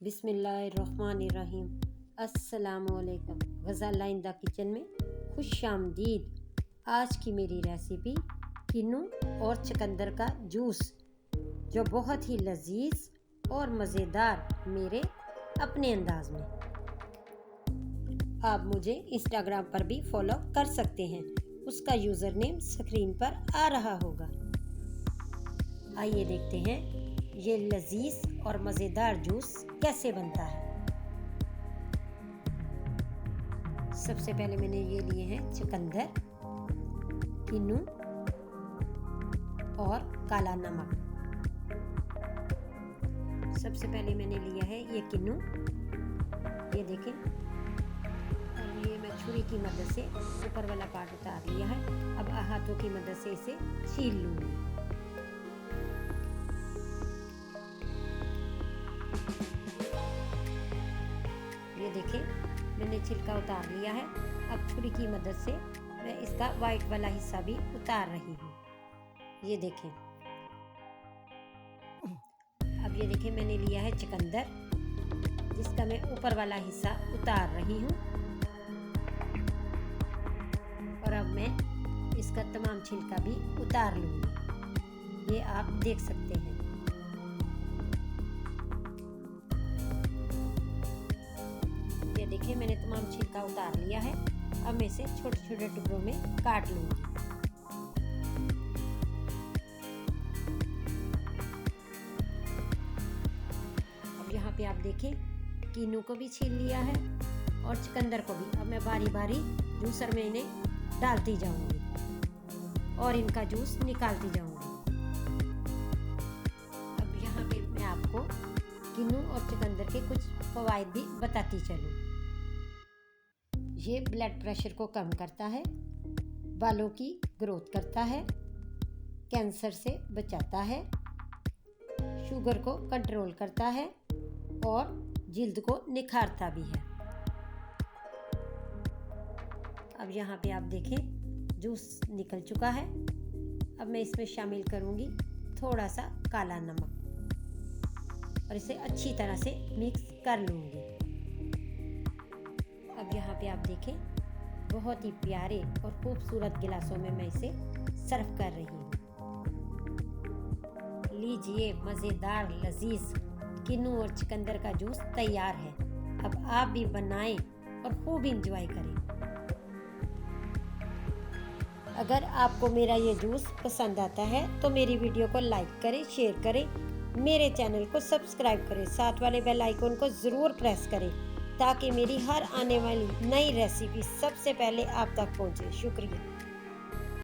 बिस्मिल्लाहिर्रहमानिर्रहीम। अस्सलामुअलैकुम। Ghazala in the kitchen में खुश आमदीद। आज की मेरी रेसिपी किन्नू और चुकंदर का जूस, जो बहुत ही लजीज और मज़ेदार मेरे अपने अंदाज में। आप मुझे इंस्टाग्राम पर भी फॉलो कर सकते हैं, उसका यूज़र नेम स्क्रीन पर आ रहा होगा। आइए देखते हैं ये लजीज और मज़ेदार जूस कैसे बनता है। सबसे पहले मैंने ये लिए हैं चुकंदर, किन्नू और काला नमक। सबसे पहले मैंने लिया है ये किन्नू, ये देखें, और ये मैं छुरी की मदद से ऊपर वाला पार्ट उतार लिया है। अब हाथों की मदद से इसे छील लूँगी। ये देखें, मैंने छिलका उतार लिया है। अब छुरी की मदद से मैं इसका वाइट वाला हिस्सा भी उतार रही हूँ। ये देखें। अब ये देखें, मैंने लिया है चुकंदर, जिसका मैं ऊपर वाला हिस्सा उतार रही हूँ। और अब मैं इसका तमाम छिलका भी उतार लूँगी। ये आप देख सकते हैं। ये देखिए, मैंने तमाम छिलका उतार लिया है। अब मैं इसे छोटे छोटे टुकड़ों में काट लूँगी। अब यहाँ पे आप देखें, किन्नू को भी छील लिया है और चुकंदर को भी। अब मैं बारी बारी जूसर में इन्हें डालती जाऊँगी और इनका जूस निकालती जाऊँगी। अब यहाँ पे मैं आपको किन्नू और चुकंदर के कुछ फ़वाइद भी बताती चलूँ। ये ब्लड प्रेशर को कम करता है, बालों की ग्रोथ करता है, कैंसर से बचाता है, शुगर को कंट्रोल करता है और जिल्द को निखारता भी है। अब यहाँ पे आप देखें, जूस निकल चुका है। अब मैं इसमें शामिल करूँगी थोड़ा सा काला नमक और इसे अच्छी तरह से मिक्स कर लूँगी। अब यहाँ पे आप देखें, बहुत ही प्यारे और खूबसूरत गिलासों में मैं इसे सर्व कर रही हूँ। लीजिए, मज़ेदार लजीज किन्नू और चुकंदर का जूस तैयार है। अब आप भी बनाएं और खूब इंजॉय करें। अगर आपको मेरा ये जूस पसंद आता है तो मेरी वीडियो को लाइक करें, शेयर करें, मेरे चैनल को सब्सक्राइब करें, साथ वाले बेल आइकन को ज़रूर प्रेस करें, ताकि मेरी हर आने वाली नई रेसिपी सबसे पहले आप तक पहुंचे। शुक्रिया।